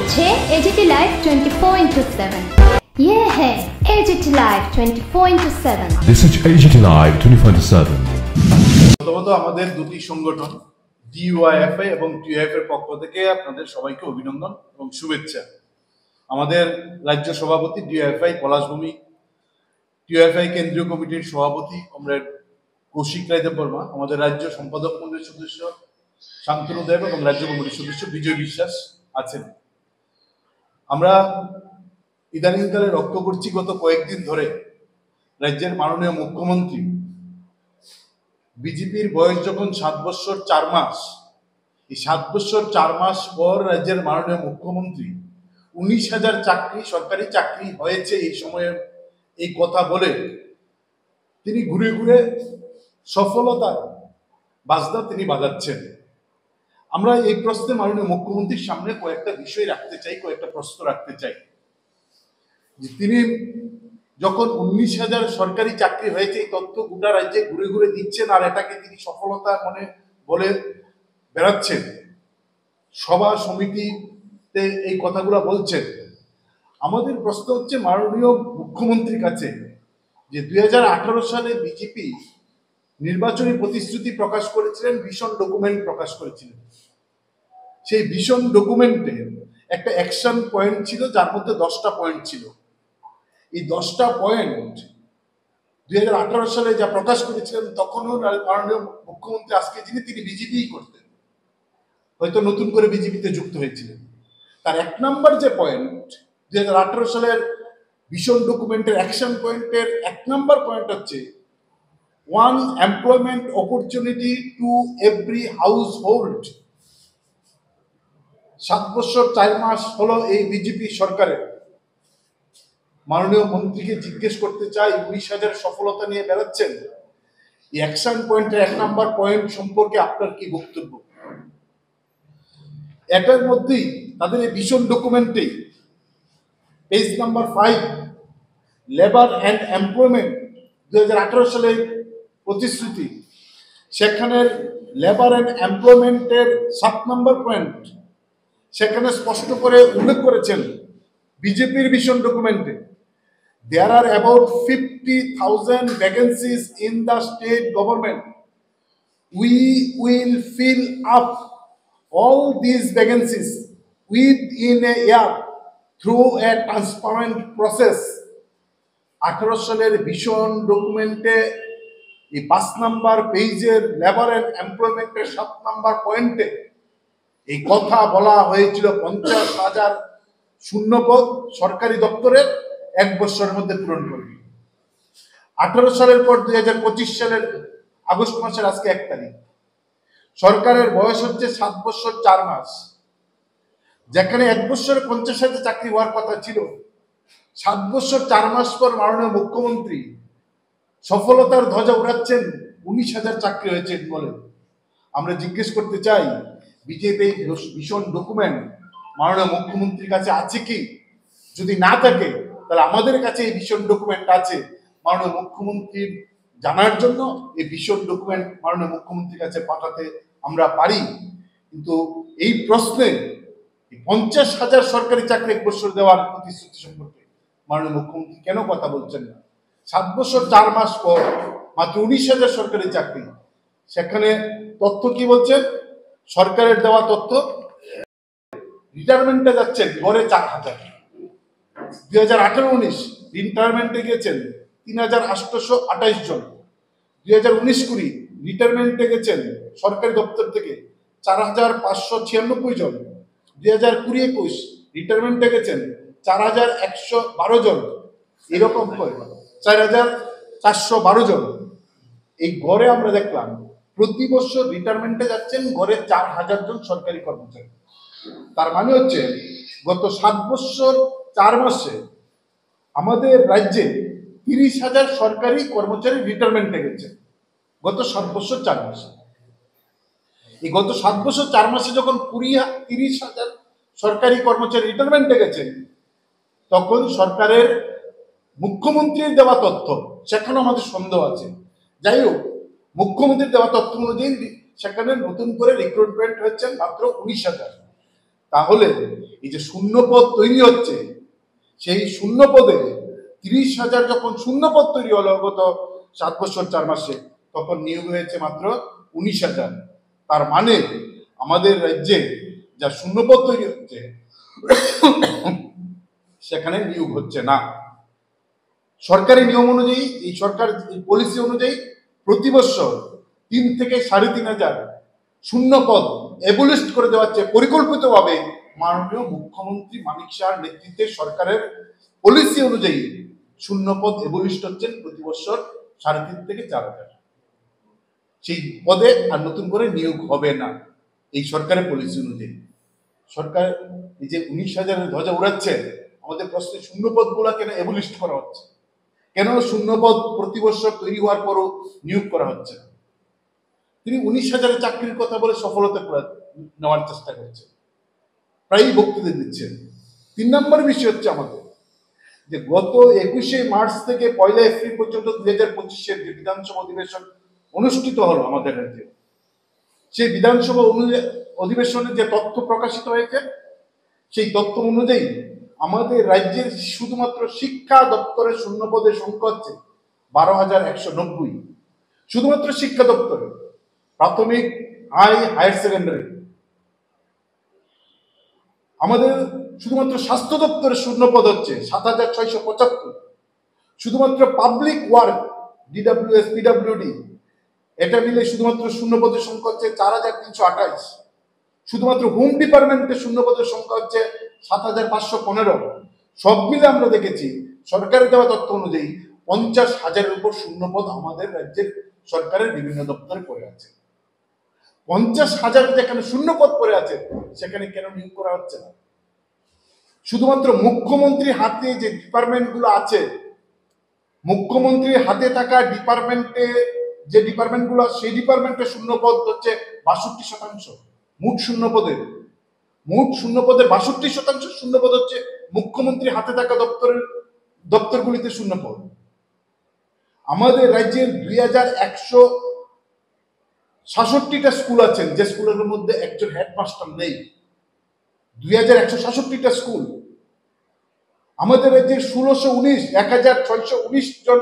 হচ্ছে AGT live 24/7। ये है AGT Live 24/7। This is AGT Live 24/7। প্রথমত আমাদের দুটি সংগঠন DYFI এবং TUF এর পক্ষ থেকে আপনাদের সবাইকে অভিনন্দন এবং শুভেচ্ছা। আমাদের রাজ্য সভাপতি DYFI পলাশভূমি, TUFI কেন্দ্রীয় কমিটির সভাপতি কমরেড কৌশিক রায়দেব বর্মা, আমাদের রাজ্য সম্পাদক মণ্ডলীর সদস্য শান্তনু দেব এবং রাজ্য কমিটির সদস্য বিজয় বিশ্বাস আছেন। আমরা ইদানিংকালে লক্ষ্য করছি গত কয়েকদিন ধরে রাজ্যের মাননীয় মুখ্যমন্ত্রী বিজেপির বয়স যখন 7 বছর 4 মাস, এই 7 বছর 4 মাস পর রাজ্যের মাননীয় মুখ্যমন্ত্রী 19,000 চাকরি সরকারি চাকরি হয়েছে এই সময়ে এই কথা বলে তিনি ঘুরে ঘুরে সফলতার বাজনা তিনি বাজাচ্ছেন। আমরা এই প্রশ্নে মাননীয় মুখ্যমন্ত্রীর সামনে কয়েকটা বিষয় রাখতে চাই, কয়েকটা প্রশ্ন রাখতে চাই যে তিনি যখন 19,000 সরকারি চাকরি হয়েছে এই তথ্য গোটা রাজ্যে ঘুরে ঘুরে দিচ্ছেন আর এটাকে তিনি সফলতা মনে বলে বেড়াচ্ছেন, সভা সমিতিতে এই কথাগুলো বলছেন। আমাদের প্রশ্ন হচ্ছে মাননীয় মুখ্যমন্ত্রীর কাছে যে 2018 সালে বিজেপি নির্বাচনী প্রতিশ্রুতি প্রকাশ করেছিলেন, ভিশন ডকুমেন্ট প্রকাশ করেছিলেন। সেই ভিশন ডকুমেন্টে একটা অ্যাকশন পয়েন্ট ছিল যার মধ্যে 10টা পয়েন্ট ছিল। এই 10টা পয়েন্ট 2018 সালে যা প্রকাশ করেছিলেন তখনও মাননীয় মুখ্যমন্ত্রী আজকে যিনি তিনি বিজেপিই করতেন, হয়তো নতুন করে বিজেপিতে যুক্ত হয়েছিলেন। তার 1 নম্বর যে পয়েন্ট 2018 সালের ভিশন ডকুমেন্টের অ্যাকশন পয়েন্টের 1 নম্বর পয়েন্ট হচ্ছে 1 employment opportunity to every house hold. 7 বছর 4 মাস হলো এই বিজেপি সরকারের। মাননীয় মন্ত্রীকে জিজ্ঞেস করতে চাই 19,000 সফলতা নিয়ে বেড়াচ্ছেন, এই অ্যাকশন পয়েন্টের 1 নম্বর পয়েন্ট সম্পর্কে আপনার কি বক্তব্য? এটার মধ্যেই তাদের এই ভিশন ডকুমেন্টে page number 5 labour and employment 2018 সালের প্রতিশ্রুতি, সেখানে লেবার অ্যান্ড এমপ্লয়মেন্টের 7 নম্বর পয়েন্ট সেখানে স্পষ্ট করে উল্লেখ করেছেন বিজেপির ভিশন ডকুমেন্টে there are about 50,000 vacancies in the state government. We will fill up all these vacancies within a year through a transparent process. 18 সালের ভিশন ডকুমেন্টে এই 5 নম্বর পেজের লেবার এন্ড এমপ্লয়মেন্টের 7 নম্বর পয়েন্টে এই কথা বলা হয়েছিল 50,000 শূন্যপদ সরকারি দপ্তরের 1 বছরের মধ্যে পূরণ করবে। 18 সালের পর 2025 সালের আগস্ট মাসের আজকে 1 তারিখ, সরকারের বয়স হচ্ছে 7 বছর 4 মাস। যেখানে 1 বছরে 50,000 চাকরি হওয়ার কথা ছিল, 7 বছর 4 মাস পর মাননীয় মুখ্যমন্ত্রী সফলতার ধ্বজা উড়াচ্ছেন 19,000 চাকরি হয়েছে বলে। আমরা জিজ্ঞেস করতে চাই বিজেপি ভিশন ডকুমেন্ট মাননীয় মুখ্যমন্ত্রীর কাছে আছে কি? যদি না থাকে তাহলে আমাদের কাছে এই ভিশন ডকুমেন্ট আছে, মাননীয় মুখ্যমন্ত্রীর জানার জন্য এই ভিশন ডকুমেন্ট মাননীয় মুখ্যমন্ত্রীর কাছে পাঠাতে আমরা পারি। কিন্তু এই প্রশ্নে 50,000 সরকারি চাকরি 1 বছর দেওয়ার প্রতিশ্রুতি সম্পর্কে মাননীয় মুখ্যমন্ত্রী কেন কথা বলছেন না? 7 বছর 4 মাস পর মাত্র 19,000 সরকারি চাকরি, সেখানে তথ্য কি বলছেন? সরকারের দেওয়া তথ্য রিটায়ারমেন্টে যাচ্ছেন গড়ে 4,000। 2018-19 রিটায়ারমেন্টে গেছেন 3,828 জন। 2019-20 রিটায়ারমেন্টে গেছেন সরকারি দপ্তর থেকে 4,596 জন। 2020-21 রিটায়ারমেন্টে গেছেন 4,112 জন। এরকম করে 4,412 জন। এই গড়ে আমরা দেখলাম প্রতি বছর রিটায়ারমেন্টে যাচ্ছেন গড়ে 4,000 জন সরকারি কর্মচারী। তার মানে হচ্ছে গত 7 বছর 4 মাসে আমাদের রাজ্যে 30,000 সরকারি কর্মচারী রিটায়ারমেন্টে গেছে গত 7 বছর 4 মাসে। এই গত 7 বছর 4 মাসে যখন 30,000 সরকারি কর্মচারী রিটায়ারমেন্টে গেছে, তখন সরকারের মুখ্যমন্ত্রীর দেওয়া তথ্য সেখানে আমাদের সন্দেহ আছে। যাই হোক, মুখ্যমন্ত্রীর দেওয়া তথ্য অনুযায়ী সেখানে নতুন করে রিক্রুটমেন্ট হচ্ছেন মাত্র 19,000। তাহলে এই যে শূন্য পদ তৈরি হচ্ছে, সেই শূন্য পদে 30,000 যখন শূন্য পদ তৈরি হলো গত 7 বছর 4 মাসে, তখন নিয়োগ হয়েছে মাত্র 19,000। তার মানে আমাদের রাজ্যে যা শূন্য পদ তৈরি হচ্ছে সেখানে নিয়োগ হচ্ছে না। সরকারি নিয়ম অনুযায়ী, এই সরকার পলিসি অনুযায়ী প্রতি বছর 3 থেকে 3,500 শূন্য পদ এবলিস্ট করে দেওয়া হচ্ছে পরিকল্পিতভাবে। মাননীয় মুখ্যমন্ত্রী মানিক শাহর নেতৃত্বে সরকারের পলিসি অনুযায়ী শূন্য পদ এবলিস্ট হচ্ছেন প্রতি বছর 3,500 থেকে 4,000। সেই পদে আর নতুন করে নিয়োগ হবে না এই সরকারের পলিসি অনুযায়ী। সরকার এই যে 19,000 ধ্বজা উড়াচ্ছে, আমাদের প্রশ্নে শূন্য পদগুলা কেন এবলিস্ট করা হচ্ছে, কেন শূন্য পদ প্রতি বছর তৈরি হওয়ার পরও নিয়োগ করা হচ্ছে না? তিনি 19,000 চাকরির কথা বলে সফলতা নেওয়ার চেষ্টা করছেন, প্রায়ই বক্তৃতা দিচ্ছেন। 3 নম্বর বিষয় হচ্ছে আমাদের যে গত 21শে মার্চ থেকে 1 এপ্রিল পর্যন্ত 2025-এর যে বিধানসভা অধিবেশন অনুষ্ঠিত হলো আমাদের রাজ্যে, সেই বিধানসভা অধিবেশনে যে তথ্য প্রকাশিত হয়েছে, সেই তথ্য অনুযায়ী আমাদের রাজ্যের শুধুমাত্র শিক্ষা দপ্তরের শূন্য পদের সংখ্যা হচ্ছে 12,190। শুধুমাত্র শিক্ষা দপ্তরে, প্রাথমিক, হায়ার সেকেন্ডারি। আমাদের শুধুমাত্র স্বাস্থ্য দপ্তরের শূন্য পদ হচ্ছে 7,675। শুধুমাত্র পাবলিক ওয়ার্ক, DWS, PWD, এটা মিলে শুধুমাত্র শূন্য পদের সংখ্যা হচ্ছে 4,328। শুধুমাত্র হোম ডিপার্টমেন্টের শূন্য পদের সংখ্যা হচ্ছে 7,515। সব মিলে আমরা দেখেছি সরকারের দেওয়া তথ্য অনুযায়ী 50,000-এর উপর শূন্য পদ আমাদের রাজ্যের সরকারের বিভিন্ন দপ্তরে পড়ে আছে। 50,000 যেখানে শূন্য পদ পড়ে আছে, সেখানে কেন নিয়োগ করা হচ্ছে না? শুধুমাত্র মুখ্যমন্ত্রীর হাতে যে ডিপার্টমেন্টগুলো আছে, মুখ্যমন্ত্রীর হাতে থাকা ডিপার্টমেন্টে যে ডিপার্টমেন্টগুলো, সেই ডিপার্টমেন্টের শূন্য পদ হচ্ছে 62%। মোট শূন্য পদের 62% শূন্য পদ হচ্ছে মুখ্যমন্ত্রীর হাতে থাকা দপ্তরগুলিতে শূন্য পদ। আমাদের রাজ্যের 2,166টা স্কুল আছেন, যে স্কুলের মধ্যে একজন হেডমাস্টার নেই। 2,166টা স্কুল। আমাদের রাজ্যের 1,619 জন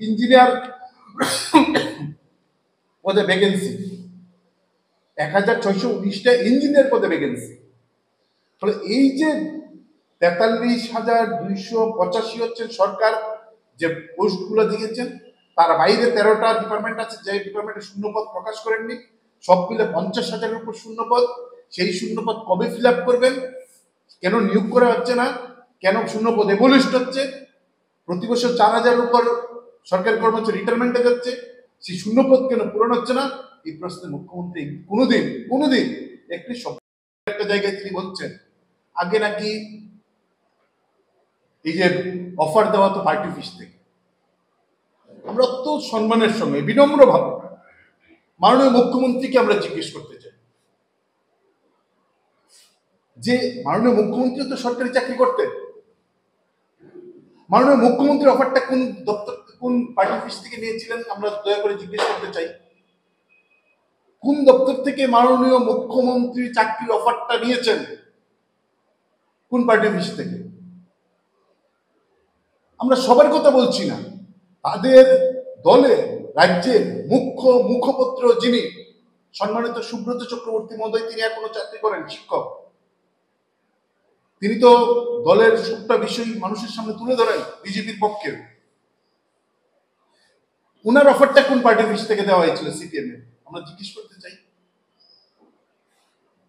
ইঞ্জিনিয়ার পদে ভ্যাকেন্সি, 1,619টা ইঞ্জিনিয়ার পদে ভ্যাকেন্সি। ফলে এই যে 43,285 হচ্ছে সরকার যে পোস্টগুলো দিয়েছেন, তার বাইরে 13টা ডিপার্টমেন্ট আছে যে ডিপার্টমেন্টে শূন্য পদ প্রকাশ করেননি। সব মিলে 50,000-এর উপর শূন্য পদ। সেই শূন্য পদ কবে ফিল আপ করবেন? কেন নিয়োগ করা হচ্ছে না? কেন শূন্য পদ এবলিস্ট হচ্ছে? প্রতি বছর 4,000-এর উপর সরকারি কর্মচারী রিটায়ারমেন্টে যাচ্ছে, সেই শূন্য পদ কেন পূরণ হচ্ছে না? এই প্রশ্নে মুখ্যমন্ত্রী কোনোদিন একটি একটা জায়গায় তিনি বলছেন, আগে নাকি এই যে অফার দেওয়া তো পার্টি অফিস থেকে। আমরা তো সম্মানের সঙ্গে বিনম্র ভাবে মাননীয় মুখ্যমন্ত্রীকে আমরা জিজ্ঞেস করতে চাই যে মাননীয় মুখ্যমন্ত্রী তো সরকারি চাকরি করতেন, মাননীয় মুখ্যমন্ত্রীর অফারটা কোন দপ্তর, কোন পার্টি অফিস থেকে নিয়েছিলেন? আমরা দয়া করে জিজ্ঞেস করতে চাই, কোন দপ্তর থেকে মাননীয় মুখ্যমন্ত্রী চাকরির অফারটা নিয়েছেন? কোন পার্টি অফিস থেকে? আমরা সবার কথা বলছি না, তাদের দলে রাজ্যের মুখপত্র যিনি সম্মানিত সুব্রত চক্রবর্তী মহোদয়, তিনি এখনো চাকরি করেন, শিক্ষক। তিনি তো দলের সবটা বিষয় মানুষের সামনে তুলে ধরেন বিজেপির পক্ষে। উনার অফারটা কোন পার্টি অফিস থেকে দেওয়া হয়েছিল? সিপিএম এর। আমরা জিজ্ঞেস করতে চাই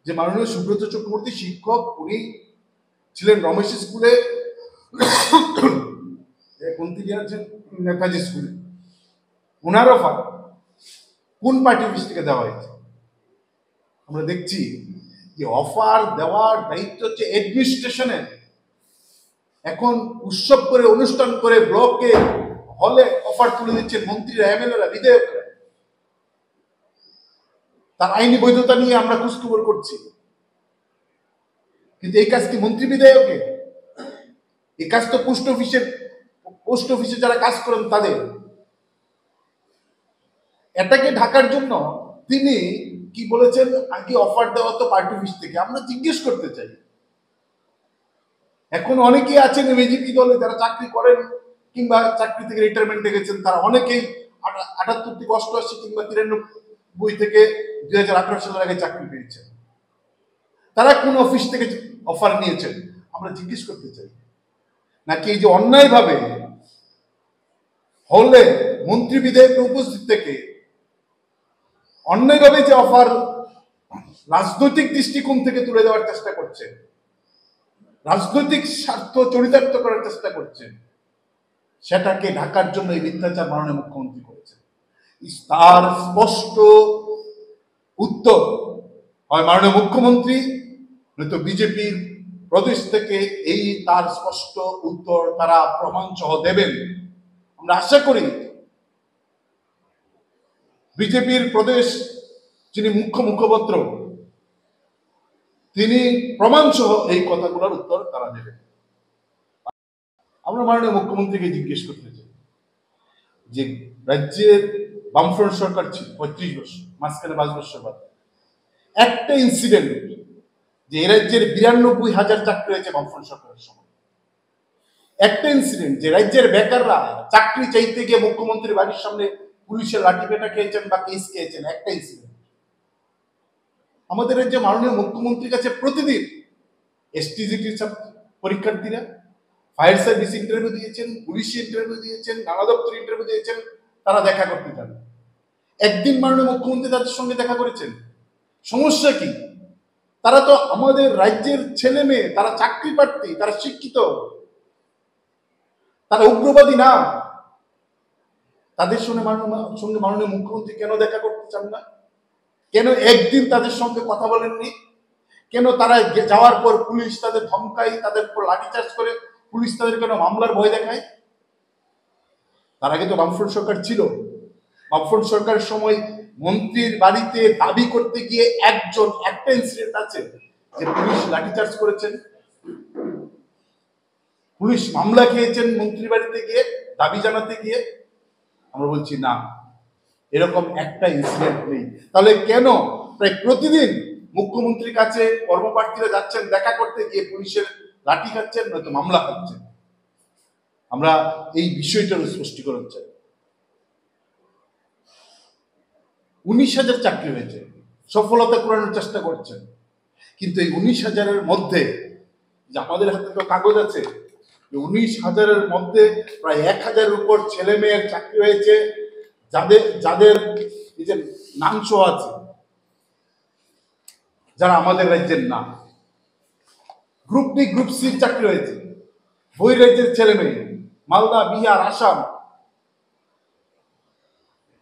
যে মাননীয় সুব্রত চক্রবর্তী শিক্ষক, উনি ছিলেন রমেশ স্কুলে, কোন থেকে আছেন নেতাজি স্কুলে, ওনার অফার কোন পার্টি অফিস থেকে দেওয়া হয়েছে? আমরা দেখছি যে অফার দেওয়ার দায়িত্ব হচ্ছে অ্যাডমিনিস্ট্রেশনের। এখন উৎসব করে, অনুষ্ঠান করে, ব্লকে হলে অফার তুলে দিচ্ছেন মন্ত্রীরা, এমএলএরা, বিধায়করা। তার আইনি বৈধতা নিয়ে আমরা খোঁজখবর করছি, কিন্তু এই কাজ কি মন্ত্রী বিধায়কে? এই কাজ তো পোস্ট অফিসে যারা কাজ করেন তাদের। এটাকে ঢাকার জন্য তিনি কি বলেছেন, আগে অফার দেওয়া তো পার্টি অফিস থেকে। আমরা জিজ্ঞেস করতে চাই এখন অনেকেই আছেন বিজেপি দলে যারা চাকরি করেন কিংবা চাকরি থেকে রিটায়ারমেন্টে গেছেন, তারা অনেকেই 78 থেকে 88 কিংবা 93 থেকে 2018 সালের আগে চাকরি পেয়েছেন। তারা কোন অফিস থেকে অফার নিয়েছেন আমরা জিজ্ঞেস করতে চাই, নাকি এই যে অন্যায়ভাবে হলে মন্ত্রী বিধায়কের উপস্থিত থেকে অন্যায়ভাবে যে অফার রাজনৈতিক দৃষ্টিকোণ থেকে তুলে দেওয়ার চেষ্টা করছে, রাজনৈতিক স্বার্থ চরিতার্থ করার চেষ্টা করছে, সেটাকে ঢাকার জন্য এই মিথ্যাচার মাননীয় মুখ্যমন্ত্রী করেছে। তার স্পষ্ট উত্তর হয় মাননীয় মুখ্যমন্ত্রী নয়তো বিজেপির প্রদেশ থেকে এই তার স্পষ্ট উত্তর তারা প্রমাণ সহ দেবেন। আমরা আশা করি বিজেপির প্রদেশ যিনি মুখ্যমন্ত্র তিনি প্রমাণ সহ এই কথাগুলোর উত্তর তারা দেবেন। আমরা মাননীয় মুখ্যমন্ত্রীকে জিজ্ঞেস করতে চাই যে রাজ্যের বামফ্রন্ট সরকার ছিল 35 বছর, মাঝখানে 5 বছর বাদ, একটা ইনসিডেন্ট যে এই রাজ্যের 92,000 চাকরি হয়েছে বামফ্রন্ট সরকারের সময়, একটা ইনসিডেন্ট যে রাজ্যের বেকাররা চাকরি চাইতে গিয়ে মুখ্যমন্ত্রীর বাড়ির সামনে পুলিশের লাঠিপেটা খেয়েছেন বা কেস খেয়েছেন, একটা ইনসিডেন্ট। আমাদের রাজ্যে মাননীয় মুখ্যমন্ত্রীর কাছে প্রতিদিন এসটিজিটির পরীক্ষার্থীরা ফায়ার সার্ভিস ইন্টারভিউ দিয়েছেন, পুলিশ ইন্টারভিউ দিয়েছেন, নানা দপ্তর ইন্টারভিউ দিয়েছেন, তারা দেখা করতে চান। একদিন মাননীয় মুখ্যমন্ত্রী তাদের সঙ্গে দেখা করেছেন। সমস্যা কি? তারা তো আমাদের রাজ্যের ছেলে মেয়ে, তারা চাকরি প্রার্থী, তারা শিক্ষিত, তারা উগ্রবাদী না। তাদের সঙ্গে মাননীয় মুখ্যমন্ত্রী কেন দেখা করতে চান না? কেন একদিন তাদের সঙ্গে কথা বলেননি? কেন তারা যাওয়ার পর পুলিশ তাদের ধমকায়, তাদের উপর লাঠিচার্জ করে, পুলিশ তাদের কেন মামলার ভয় দেখায়? তার আগে তো বামফ্রন্ট সরকার ছিল। বামফ্রন্ট সরকারের সময় মন্ত্রীর বাড়িতে দাবি করতে গিয়ে একটা ইনসিডেন্ট আছে যে পুলিশ লাঠিচার্জ করেছেন, পুলিশ মামলা খেয়েছেন মন্ত্রীর বাড়িতে গিয়ে দাবি জানাতে গিয়ে। আমরা বলছি না, এরকম একটা ইনসিডেন্ট নেই। তাহলে কেন প্রায় প্রতিদিন মুখ্যমন্ত্রীর কাছে কর্মপ্রার্থীরা যাচ্ছেন দেখা করতে গিয়ে পুলিশের লাঠি খাচ্ছেন নয়তো মামলা খাচ্ছেন? আমরা এই বিষয়টার স্পষ্টীকরণ চাই। 19,000 চাকরি হয়েছে, সফলতা করানোর চেষ্টা করছেন, কিন্তু এই 19,000-এর মধ্যে যে আমাদের হাতে তো কাগজ আছে, 19,000-এর মধ্যে প্রায় 1,000-এর উপর ছেলে মেয়ের চাকরি হয়েছে যাদের এই যে নাম সহ আছে, যারা আমাদের রাজ্যের না। গ্রুপ ডি গ্রুপ সির চাকরি হয়েছে, বহির রাজ্যের ছেলে মেয়ে, মালদা, বিহার, আসাম।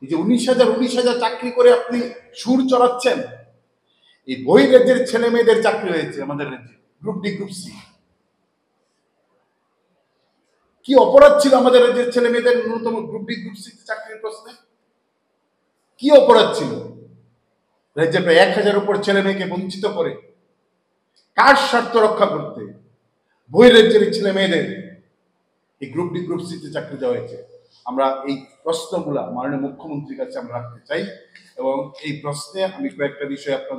এই যে 19,000 চাকরি করে আপনি সুর চড়াচ্ছেন, এই বহির রাজ্যের ছেলে মেয়েদের চাকরি হয়েছে আমাদের রাজ্যে গ্রুপ ডি গ্রুপ সি। কি অপরাধ ছিল আমাদের রাজ্যের ছেলে মেয়েদের ন্যূনতম গ্রুপ ডি গ্রুপ সি চাকরির প্রশ্নে? কি অপরাধ ছিল? রাজ্যে প্রায় 1,000-এর উপর ছেলে মেয়েকে বঞ্চিত করে কার স্বার্থ রক্ষা করতে বহির রাজ্যের ছেলে মেয়েদের এই গ্রুপ ডি গ্রুপ সিতে চাকরি দেওয়া হয়েছে? আমরা এই প্রশ্নগুলা মাননীয় মুখ্যমন্ত্রীর কাছে আমরা রাখতে চাই এবং এই প্রশ্নে আমি কয়েকটা বিষয় আপনাদের